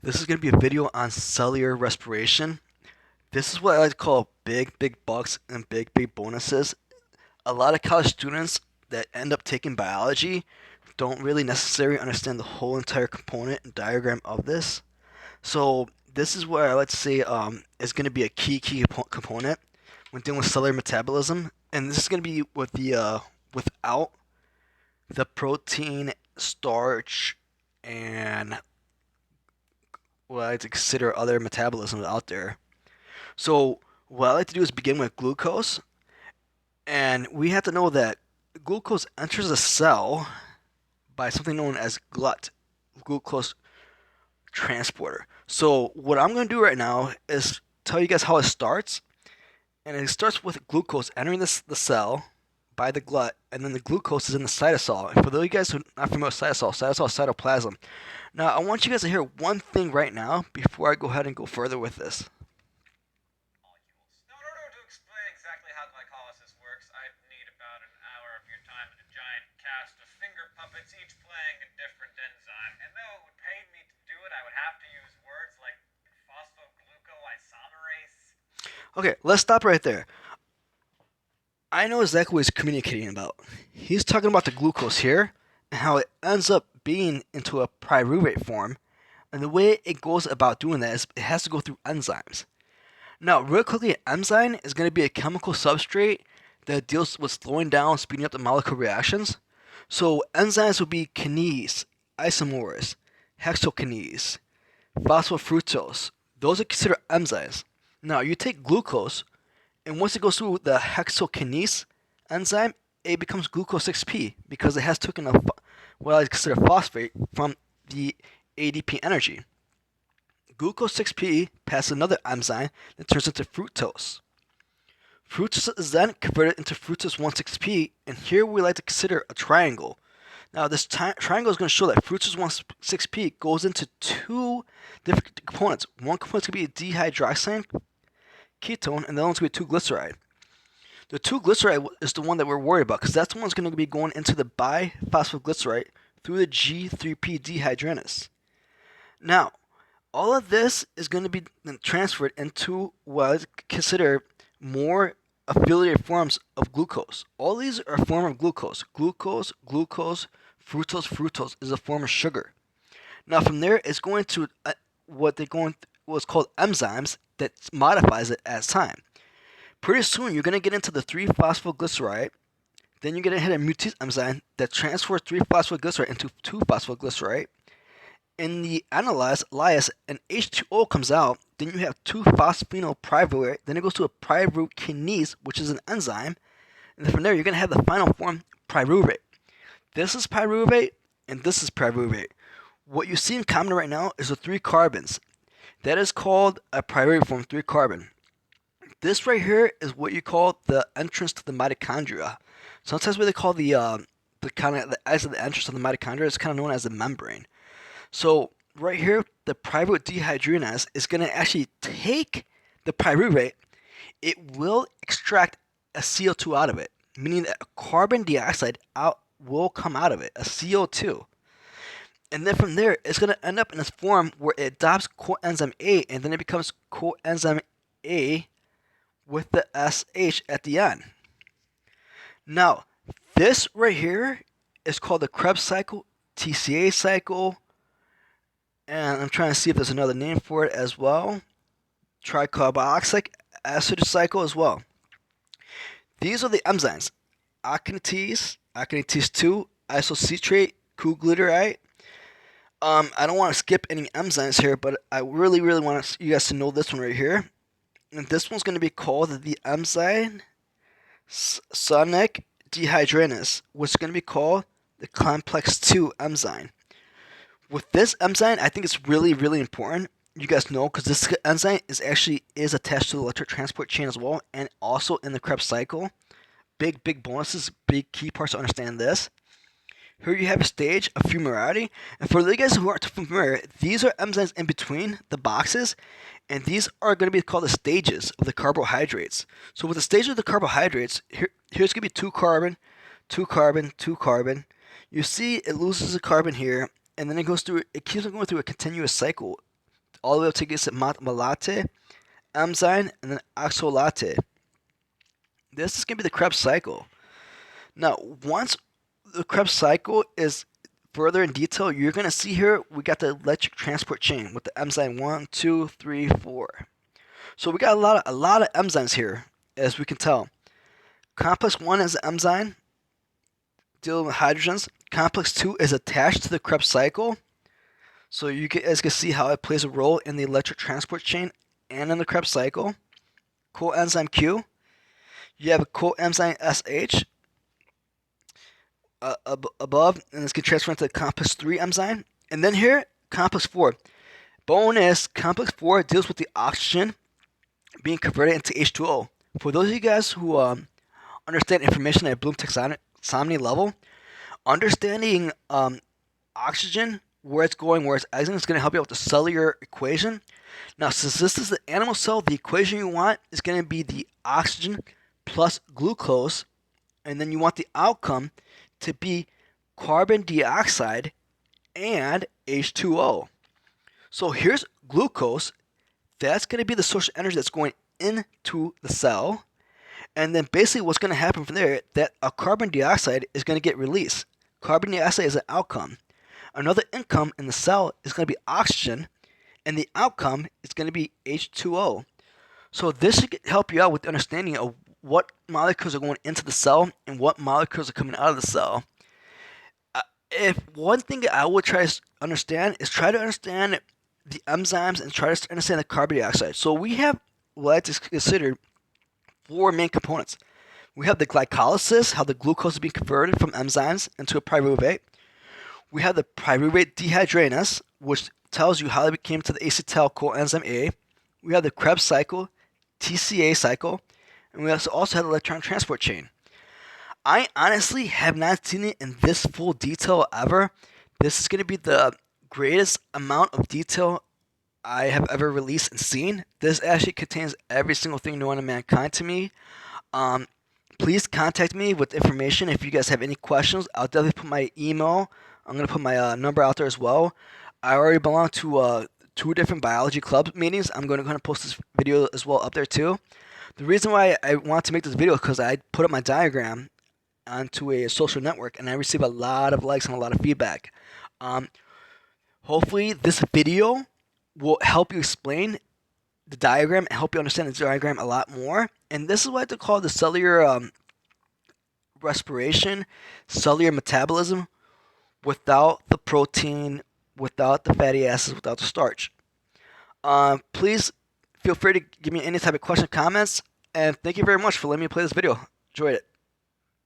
This is going to be a video on cellular respiration. This is what I like to call big bucks and big bonuses. A lot of college students that end up taking biology don't really necessarily understand the whole entire component and diagram of this. So this is where I like to say is going to be a key component when dealing with cellular metabolism, and this is going to be with the without the protein, starch, and what I like to consider other metabolisms out there. So what I like to do is begin with glucose, and we have to know that glucose enters a cell by something known as GLUT, glucose transporter. So what I'm going to do right now is tell you guys how it starts, and it starts with glucose entering the cell by the GLUT, and then the glucose is in the cytosol. And for those of you guys who are not familiar with cytosol is cytoplasm. Now I want you guys to hear one thing right now before I go ahead and go further with this. Molecules. Now, in order to explain exactly how glycolysis works, I'd need about an hour of your time in a giant cast of finger puppets, each playing a different enzyme. And though it would pay me to do it, I would have to use words like phosphoglucoisomerase. Okay, let's stop right there. I know exactly what he's communicating about. He's talking about the glucose here and how it ends up being into a pyruvate form. And the way it goes about doing that is it has to go through enzymes. Now, real quickly, an enzyme is going to be a chemical substrate that deals with slowing down, speeding up the molecular reactions. So enzymes will be kinase, isomerase, hexokinase, phosphofructose. Those are considered enzymes. Now, you take glucose, and once it goes through the hexokinase enzyme, it becomes glucose 6P because it has taken what I consider phosphate from the ADP energy. Glucose 6P passes another enzyme that turns into fructose. Fructose is then converted into fructose 1,6P, and here we like to consider a triangle. Now, this triangle is going to show that fructose 1,6P goes into two different components. One component is going to be a dihydroxide ketone, and the other one's going to be 2-glyceride. The 2-glyceride is the one that we're worried about because that's the one that's going to be going into the biphosphoglyceride through the G3P dehydrogenase. Now, all of this is going to be transferred into what I consider more affiliated forms of glucose. All these are a form of glucose. Fructose is a form of sugar. Now from there, it's going to what's called enzymes that modifies it as time. Pretty soon, you're going to get into the 3-phosphoglyceride. Then you're going to hit a mutase enzyme that transfers 3-phosphoglyceride into 2-phosphoglyceride. In the analyze lyase, an H2O comes out, then you have 2-phosphenol pyruvate, then it goes to a pyruvate kinase, which is an enzyme, and then from there you're going to have the final form, pyruvate. This is pyruvate, and this is pyruvate. What you see in common right now is the 3 carbons. That is called a pyruvate form 3 carbon. This right here is what you call the entrance to the mitochondria. Sometimes what they call the edge of the entrance of the mitochondria is kind of known as the membrane. So right here, the pyruvate dehydrogenase is going to actually take the pyruvate. It will extract a CO2 out of it, meaning that a carbon dioxide will come out of it, a CO2. And then from there, it's going to end up in this form where it adopts coenzyme A, and then it becomes coenzyme A with the SH at the end. Now, this right here is called the Krebs cycle, TCA cycle, and I'm trying to see if there's another name for it as well. Tricarboxylic acid cycle as well. These are the enzymes: aconitase, aconitase 2, isocitrate, Q-glutarate. I don't want to skip any enzymes here, but I really want you guys to know this one right here. And this one's going to be called the enzyme sonic dehydrogenase, which is going to be called the complex 2 enzyme. With this enzyme, I think it's really important. You guys know because this enzyme is attached to the electric transport chain as well, and also in the Krebs cycle. Big bonuses, big key parts to understand this. Here you have a stage of fumarate, and for you guys who aren't familiar, these are enzymes in between the boxes, and these are going to be called the stages of the carbohydrates. So with the stage of the carbohydrates, here's going to be 2 carbon, 2 carbon, 2 carbon. You see it loses a carbon here, and then it keeps on going through a continuous cycle all the way up to get malate, enzyme, and then oxalate. This is going to be the Krebs cycle. Now, once the Krebs cycle is further in detail, you're going to see here we got the electric transport chain with the enzyme 1, 2, 3, 4. So we got a lot of enzymes here, as we can tell. Complex 1 is the enzyme dealing with hydrogens. Complex 2 is attached to the Krebs cycle. So you guys can see how it plays a role in the electric transport chain and in the Krebs cycle. Coenzyme Q. You have a coenzyme SH above, and this can transfer into the complex 3 enzyme. And then here, complex 4. Bonus, complex 4 deals with the oxygen being converted into H2O. For those of you guys who understand information at Bloom taxonomy level, understanding oxygen, where it's going, where it's exiting, is going to help you out with the cellular equation. Now, since this is the animal cell, the equation you want is going to be the oxygen plus glucose, and then you want the outcome to be carbon dioxide and H2O. So here's glucose. That's going to be the source of energy that's going into the cell. And then basically what's going to happen from there, that a carbon dioxide is going to get released. Carbon dioxide is an outcome. Another income in the cell is going to be oxygen, and the outcome is going to be H2O. So this should help you out with the understanding of what molecules are going into the cell and what molecules are coming out of the cell. If one thing I would try to understand is try to understand the enzymes and try to understand the carbon dioxide. So we have what I just considered 4 main components. We have the glycolysis, how the glucose is being converted from enzymes into a pyruvate. We have the pyruvate dehydrogenase, which tells you how it came to the acetyl coenzyme A. We have the Krebs cycle, TCA cycle, and we also have the electron transport chain. I honestly have not seen it in this full detail ever. This is going to be the greatest amount of detail I have ever released and seen. This actually contains every single thing known to mankind to me. Please contact me with information if you guys have any questions. I'll definitely put my email. I'm going to put my number out there as well. I already belong to 2 different biology club meetings. I'm going to post this video as well up there too. The reason why I want to make this video is because I put up my diagram onto a social network and I receive a lot of likes and a lot of feedback. Hopefully this video will help you explain the diagram and help you understand the diagram a lot more. And this is what I call the cellular respiration, cellular metabolism, without the protein, without the fatty acids, without the starch. Please feel free to give me any type of question, comments, and thank you very much for letting me play this video. Enjoyed it.